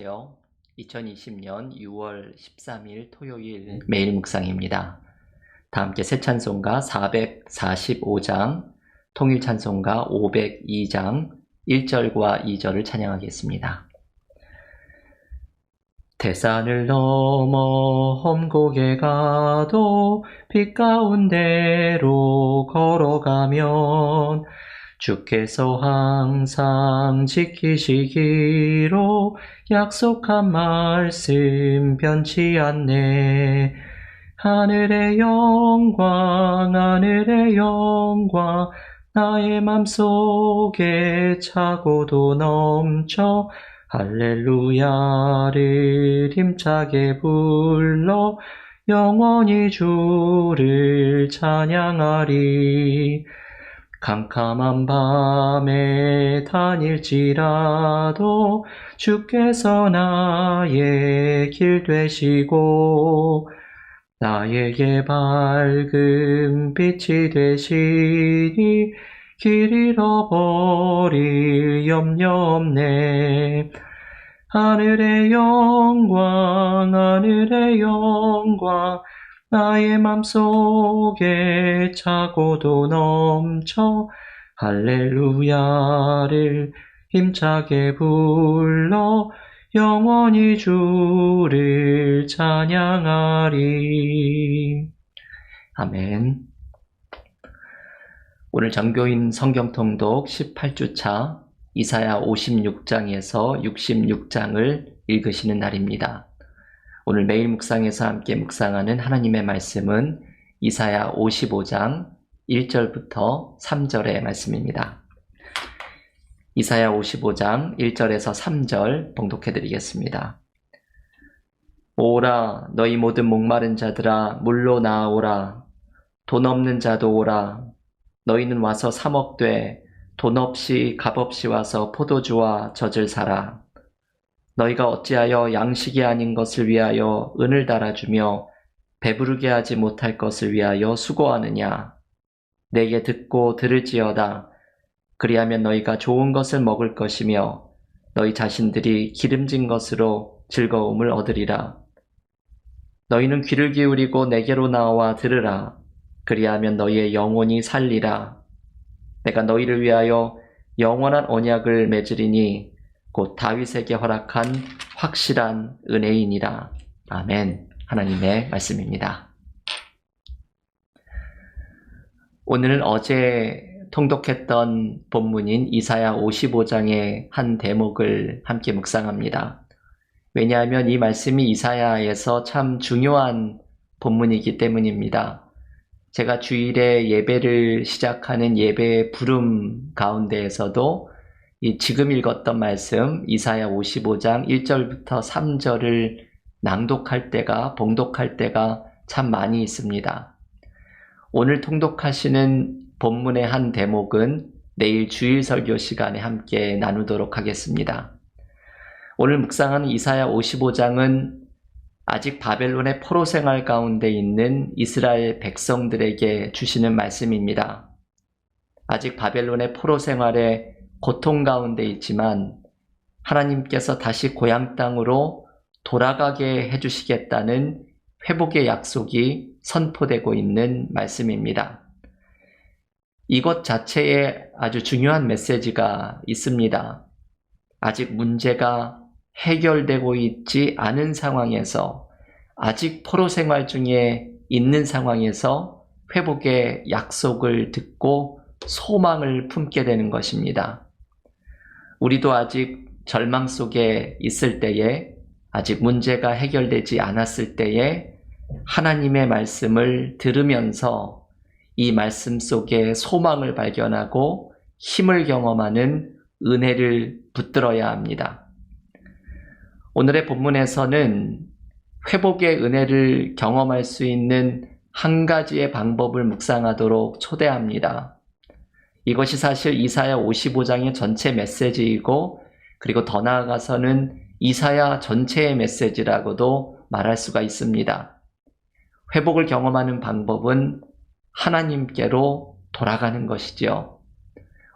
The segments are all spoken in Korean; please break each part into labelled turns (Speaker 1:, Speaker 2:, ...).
Speaker 1: 안녕하세요. 2020년 6월 13일 토요일 매일 묵상입니다. 다 함께 새 찬송가 445장, 통일 찬송가 502장 1절과 2절을 찬양하겠습니다. 태산을 넘어 험곡에 가도 빛 가운데로 걸어가면 주께서 항상 지키시기로 약속한 말씀 변치 않네. 하늘의 영광 나의 맘속에 차고도 넘쳐 할렐루야를 힘차게 불러 영원히 주를 찬양하리. 캄캄한 밤에 다닐지라도 주께서 나의 길 되시고 나에게 밝은 빛이 되시니 길 잃어버릴 염려 없네. 하늘의 영광 나의 맘속에 차고도 넘쳐 할렐루야를 힘차게 불러 영원히 주를 찬양하리. 아멘. 오늘 정교인 성경통독 18주차 이사야 56장에서 66장을 읽으시는 날입니다. 오늘 매일 묵상에서 함께 묵상하는 하나님의 말씀은 이사야 55장 1절부터 3절의 말씀입니다. 이사야 55장 1절에서 3절 봉독해드리겠습니다. 오라 너희 모든 목마른 자들아 물로 나아오라. 돈 없는 자도 오라. 너희는 와서 사 먹되 돈 없이 값 없이 와서 포도주와 젖을 사라. 너희가 어찌하여 양식이 아닌 것을 위하여 은을 달아주며 배부르게 하지 못할 것을 위하여 수고하느냐. 내게 듣고 들을지어다. 그리하면 너희가 좋은 것을 먹을 것이며 너희 자신들이 기름진 것으로 즐거움을 얻으리라. 너희는 귀를 기울이고 내게로 나와 들으라. 그리하면 너희의 영혼이 살리라. 내가 너희를 위하여 영원한 언약을 맺으리니 곧 다윗에게 허락한 확실한 은혜이니라. 아멘. 하나님의 말씀입니다. 오늘은 어제 통독했던 본문인 이사야 55장의 한 대목을 함께 묵상합니다. 왜냐하면 이 말씀이 이사야에서 참 중요한 본문이기 때문입니다. 제가 주일에 예배를 시작하는 예배의 부름 가운데에서도 지금 읽었던 말씀 이사야 55장 1절부터 3절을 봉독할 때가 참 많이 있습니다. 오늘 통독하시는 본문의 한 대목은 내일 주일 설교 시간에 함께 나누도록 하겠습니다. 오늘 묵상하는 이사야 55장은 아직 바벨론의 포로 생활 가운데 있는 이스라엘 백성들에게 주시는 말씀입니다. 아직 바벨론의 포로 생활에 고통 가운데 있지만 하나님께서 다시 고향 땅으로 돌아가게 해주시겠다는 회복의 약속이 선포되고 있는 말씀입니다. 이것 자체에 아주 중요한 메시지가 있습니다. 아직 문제가 해결되고 있지 않은 상황에서 아직 포로 생활 중에 있는 상황에서 회복의 약속을 듣고 소망을 품게 되는 것입니다. 우리도 아직 절망 속에 있을 때에 아직 문제가 해결되지 않았을 때에 하나님의 말씀을 들으면서 이 말씀 속에 소망을 발견하고 힘을 경험하는 은혜를 붙들어야 합니다. 오늘의 본문에서는 회복의 은혜를 경험할 수 있는 한 가지의 방법을 묵상하도록 초대합니다. 이것이 사실 이사야 55장의 전체 메시지이고 그리고 더 나아가서는 이사야 전체의 메시지라고도 말할 수가 있습니다. 회복을 경험하는 방법은 하나님께로 돌아가는 것이지요.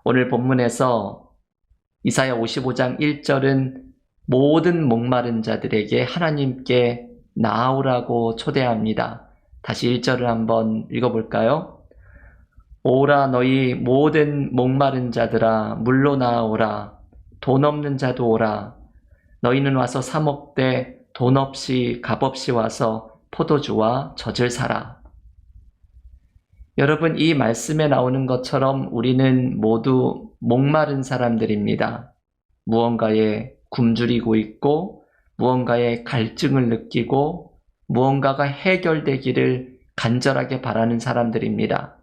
Speaker 1: 오늘 본문에서 이사야 55장 1절은 모든 목마른 자들에게 하나님께 나아오라고 초대합니다. 다시 1절을 한번 읽어볼까요? 오라 너희 모든 목마른 자들아 물로 나아오라. 돈 없는 자도 오라. 너희는 와서 사 먹되 돈 없이 값없이 와서 포도주와 젖을 사라. 여러분, 이 말씀에 나오는 것처럼 우리는 모두 목마른 사람들입니다. 무언가에 굶주리고 있고 무언가에 갈증을 느끼고 무언가가 해결되기를 간절하게 바라는 사람들입니다.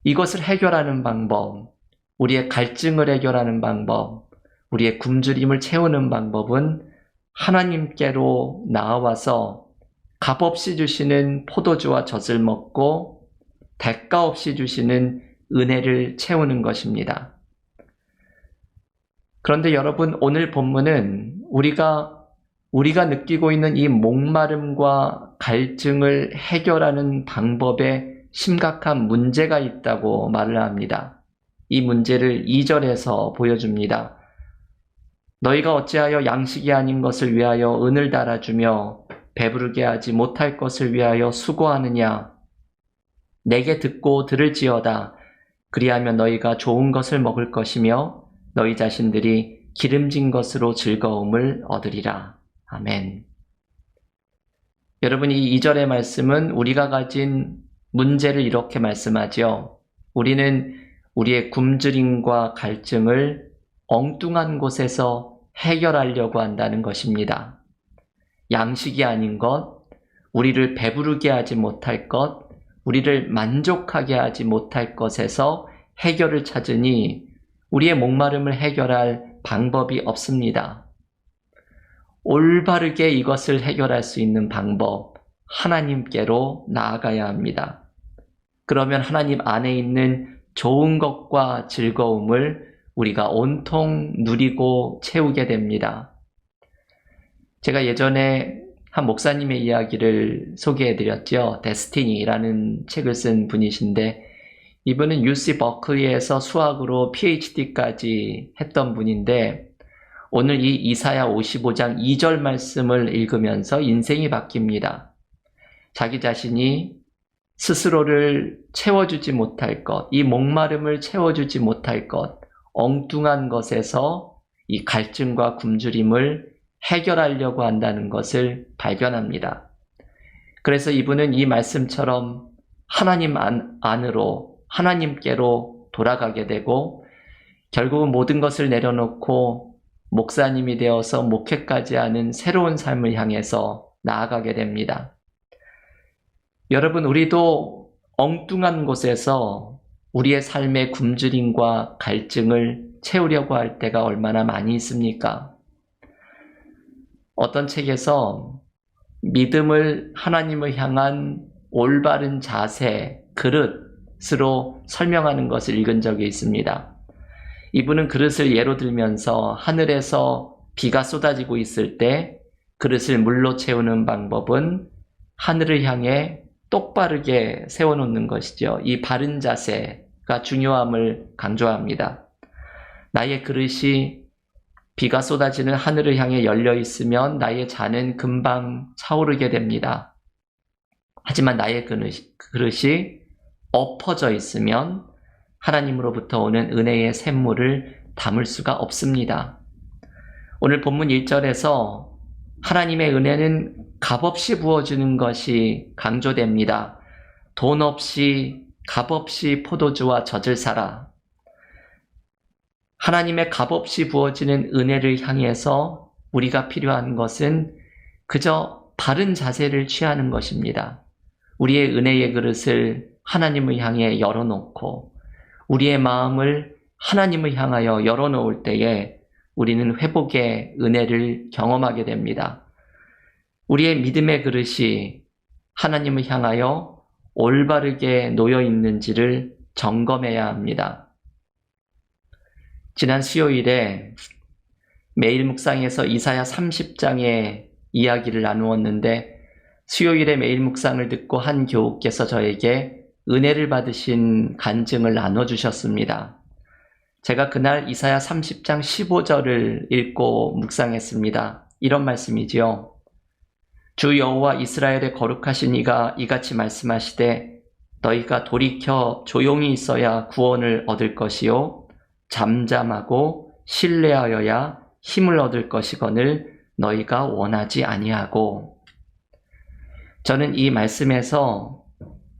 Speaker 1: 이것을 해결하는 방법, 우리의 갈증을 해결하는 방법, 우리의 굶주림을 채우는 방법은 하나님께로 나아와서 값없이 주시는 포도주와 젖을 먹고 대가 없이 주시는 은혜를 채우는 것입니다. 그런데 여러분, 오늘 본문은 우리가 느끼고 있는 이 목마름과 갈증을 해결하는 방법에 심각한 문제가 있다고 말을 합니다. 이 문제를 2절에서 보여줍니다. 너희가 어찌하여 양식이 아닌 것을 위하여 은을 달아주며 배부르게 하지 못할 것을 위하여 수고하느냐? 내게 듣고 들을지어다. 그리하면 너희가 좋은 것을 먹을 것이며 너희 자신들이 기름진 것으로 즐거움을 얻으리라. 아멘. 여러분, 이 2절의 말씀은 우리가 가진 문제를 이렇게 말씀하죠. 우리는 우리의 굶주림과 갈증을 엉뚱한 곳에서 해결하려고 한다는 것입니다. 양식이 아닌 것, 우리를 배부르게 하지 못할 것, 우리를 만족하게 하지 못할 것에서 해결을 찾으니 우리의 목마름을 해결할 방법이 없습니다. 올바르게 이것을 해결할 수 있는 방법, 하나님께로 나아가야 합니다. 그러면 하나님 안에 있는 좋은 것과 즐거움을 우리가 온통 누리고 채우게 됩니다. 제가 예전에 한 목사님의 이야기를 소개해드렸죠. 데스티니라는 책을 쓴 분이신데 이분은 UC 버클리에서 수학으로 PhD까지 했던 분인데 오늘 이 이사야 55장 2절 말씀을 읽으면서 인생이 바뀝니다. 자기 자신이 스스로를 채워주지 못할 것, 이 목마름을 채워주지 못할 것, 엉뚱한 것에서 이 갈증과 굶주림을 해결하려고 한다는 것을 발견합니다. 그래서 이분은 이 말씀처럼 하나님 안으로, 하나님께로 돌아가게 되고 결국은 모든 것을 내려놓고 목사님이 되어서 목회까지 하는 새로운 삶을 향해서 나아가게 됩니다. 여러분, 우리도 엉뚱한 곳에서 우리의 삶의 굶주림과 갈증을 채우려고 할 때가 얼마나 많이 있습니까? 어떤 책에서 믿음을 하나님을 향한 올바른 자세, 그릇으로 설명하는 것을 읽은 적이 있습니다. 이분은 그릇을 예로 들면서 하늘에서 비가 쏟아지고 있을 때 그릇을 물로 채우는 방법은 하늘을 향해 똑바르게 세워놓는 것이죠. 이 바른 자세가 중요함을 강조합니다. 나의 그릇이 비가 쏟아지는 하늘을 향해 열려 있으면 나의 잔은 금방 차오르게 됩니다. 하지만 나의 그릇이 엎어져 있으면 하나님으로부터 오는 은혜의 샘물을 담을 수가 없습니다. 오늘 본문 1절에서 하나님의 은혜는 값없이 부어주는 것이 강조됩니다. 돈 없이 값없이 포도주와 젖을 사라. 하나님의 값없이 부어지는 은혜를 향해서 우리가 필요한 것은 그저 바른 자세를 취하는 것입니다. 우리의 은혜의 그릇을 하나님을 향해 열어놓고 우리의 마음을 하나님을 향하여 열어놓을 때에 우리는 회복의 은혜를 경험하게 됩니다. 우리의 믿음의 그릇이 하나님을 향하여 올바르게 놓여 있는지를 점검해야 합니다. 지난 수요일에 매일 묵상에서 이사야 30장의 이야기를 나누었는데 수요일에 매일 묵상을 듣고 한 교우께서 저에게 은혜를 받으신 간증을 나눠주셨습니다. 제가 그날 이사야 30장 15절을 읽고 묵상했습니다. 이런 말씀이지요. 주 여호와 이스라엘의 거룩하신 이가 이같이 말씀하시되 너희가 돌이켜 조용히 있어야 구원을 얻을 것이요 잠잠하고 신뢰하여야 힘을 얻을 것이거늘 너희가 원하지 아니하고. 저는 이 말씀에서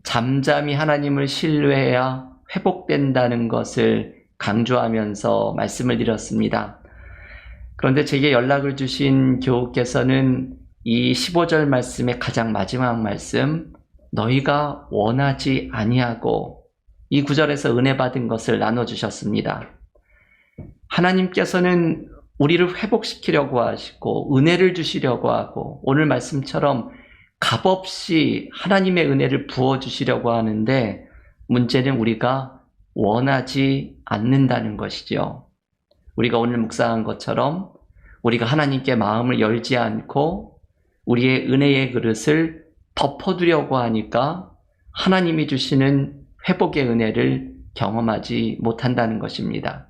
Speaker 1: 잠잠히 하나님을 신뢰해야 회복된다는 것을 강조하면서 말씀을 드렸습니다. 그런데 제게 연락을 주신 교우께서는 이 15절 말씀의 가장 마지막 말씀, 너희가 원하지 아니하고, 이 구절에서 은혜 받은 것을 나눠주셨습니다. 하나님께서는 우리를 회복시키려고 하시고 은혜를 주시려고 하고 오늘 말씀처럼 값없이 하나님의 은혜를 부어주시려고 하는데, 문제는 우리가 원하지 않는다는 것이죠. 우리가 오늘 묵상한 것처럼 우리가 하나님께 마음을 열지 않고 우리의 은혜의 그릇을 덮어두려고 하니까 하나님이 주시는 회복의 은혜를 경험하지 못한다는 것입니다.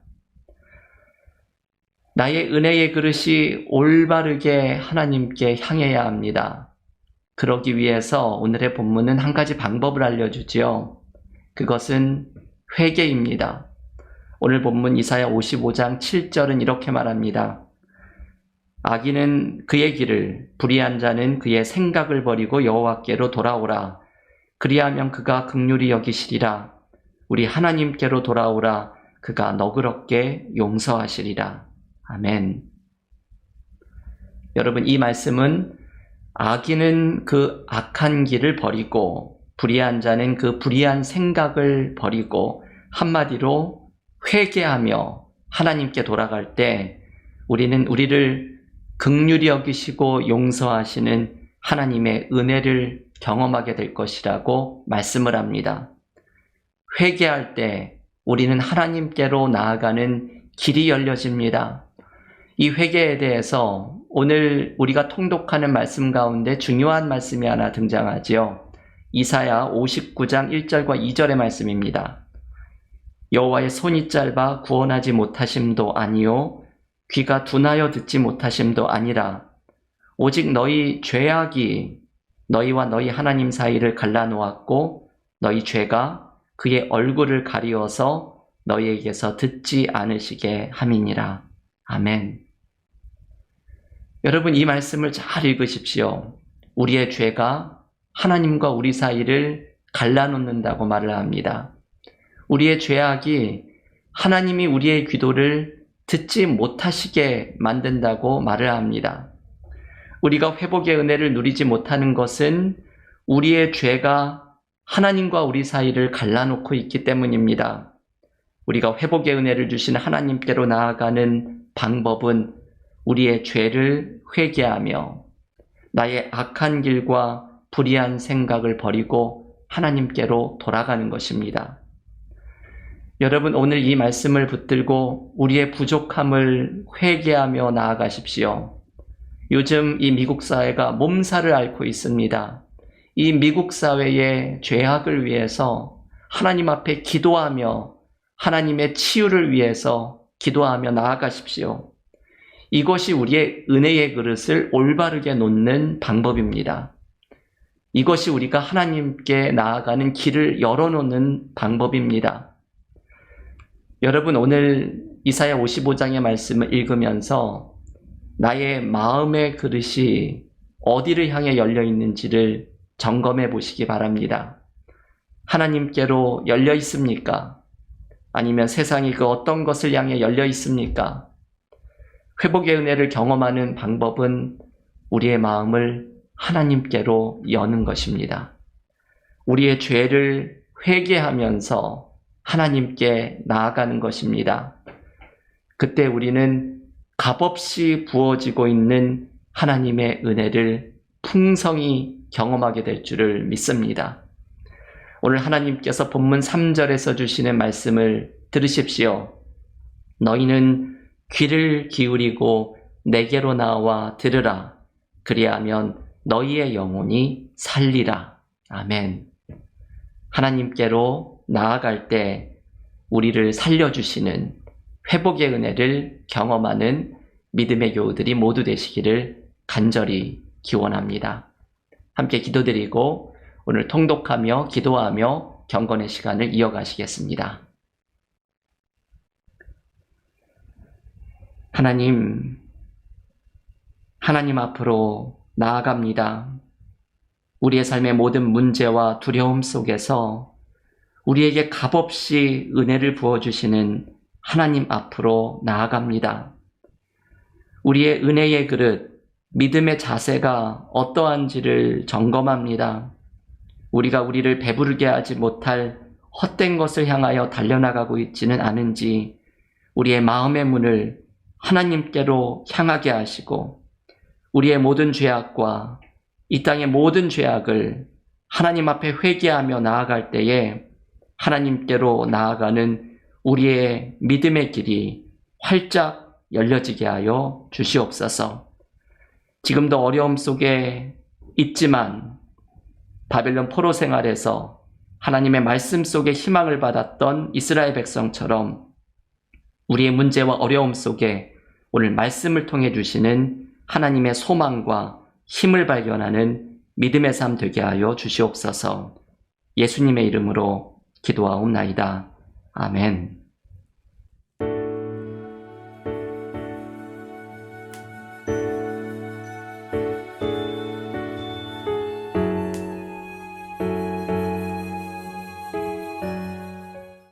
Speaker 1: 나의 은혜의 그릇이 올바르게 하나님께 향해야 합니다. 그러기 위해서 오늘의 본문은 한 가지 방법을 알려주지요. 그것은 회개입니다. 오늘 본문 이사야 55장 7절은 이렇게 말합니다. 악인은 그의 길을, 불의한 자는 그의 생각을 버리고 여호와께로 돌아오라. 그리하면 그가 긍휼히 여기시리라. 우리 하나님께로 돌아오라. 그가 너그럽게 용서하시리라. 아멘. 여러분, 이 말씀은 악인은 그 악한 길을 버리고 불의한 자는 그 불의한 생각을 버리고 한마디로 회개하며 하나님께 돌아갈 때 우리는 우리를 긍휼히 여기시고 용서하시는 하나님의 은혜를 경험하게 될 것이라고 말씀을 합니다. 회개할 때 우리는 하나님께로 나아가는 길이 열려집니다. 이 회개에 대해서 오늘 우리가 통독하는 말씀 가운데 중요한 말씀이 하나 등장하지요. 이사야 59장 1절과 2절의 말씀입니다. 여호와의 손이 짧아 구원하지 못하심도 아니요 귀가 둔하여 듣지 못하심도 아니라 오직 너희 죄악이 너희와 너희 하나님 사이를 갈라놓았고 너희 죄가 그의 얼굴을 가리워서 너희에게서 듣지 않으시게 함이니라. 아멘. 여러분, 이 말씀을 잘 읽으십시오. 우리의 죄가 하나님과 우리 사이를 갈라놓는다고 말을 합니다. 우리의 죄악이 하나님이 우리의 기도를 듣지 못하시게 만든다고 말을 합니다. 우리가 회복의 은혜를 누리지 못하는 것은 우리의 죄가 하나님과 우리 사이를 갈라놓고 있기 때문입니다. 우리가 회복의 은혜를 주신 하나님께로 나아가는 방법은 우리의 죄를 회개하며 나의 악한 길과 불의한 생각을 버리고 하나님께로 돌아가는 것입니다. 여러분, 오늘 이 말씀을 붙들고 우리의 부족함을 회개하며 나아가십시오. 요즘 이 미국 사회가 몸살을 앓고 있습니다. 이 미국 사회의 죄악을 위해서 하나님 앞에 기도하며 하나님의 치유를 위해서 기도하며 나아가십시오. 이것이 우리의 은혜의 그릇을 올바르게 놓는 방법입니다. 이것이 우리가 하나님께 나아가는 길을 열어놓는 방법입니다. 여러분, 오늘 이사야 55장의 말씀을 읽으면서 나의 마음의 그릇이 어디를 향해 열려 있는지를 점검해 보시기 바랍니다. 하나님께로 열려 있습니까? 아니면 세상이 그 어떤 것을 향해 열려 있습니까? 회복의 은혜를 경험하는 방법은 우리의 마음을 하나님께로 여는 것입니다. 우리의 죄를 회개하면서 하나님께 나아가는 것입니다. 그때 우리는 값없이 부어지고 있는 하나님의 은혜를 풍성히 경험하게 될 줄을 믿습니다. 오늘 하나님께서 본문 3절에서 주시는 말씀을 들으십시오. 너희는 귀를 기울이고 내게로 나와 들으라. 그리하면 너희의 영혼이 살리라. 아멘. 하나님께로 나아갈 때 우리를 살려주시는 회복의 은혜를 경험하는 믿음의 교우들이 모두 되시기를 간절히 기원합니다. 함께 기도드리고 오늘 통독하며 기도하며 경건의 시간을 이어가시겠습니다. 하나님 앞으로 나아갑니다. 우리의 삶의 모든 문제와 두려움 속에서 우리에게 값없이 은혜를 부어주시는 하나님 앞으로 나아갑니다. 우리의 은혜의 그릇, 믿음의 자세가 어떠한지를 점검합니다. 우리가 우리를 배부르게 하지 못할 헛된 것을 향하여 달려나가고 있지는 않은지 우리의 마음의 문을 하나님께로 향하게 하시고 우리의 모든 죄악과 이 땅의 모든 죄악을 하나님 앞에 회개하며 나아갈 때에 하나님께로 나아가는 우리의 믿음의 길이 활짝 열려지게 하여 주시옵소서. 지금도 어려움 속에 있지만 바벨론 포로 생활에서 하나님의 말씀 속에 희망을 받았던 이스라엘 백성처럼 우리의 문제와 어려움 속에 오늘 말씀을 통해 주시는 하나님의 소망과 힘을 발견하는 믿음의 삶 되게 하여 주시옵소서. 예수님의 이름으로 기도하옵나이다. 아멘.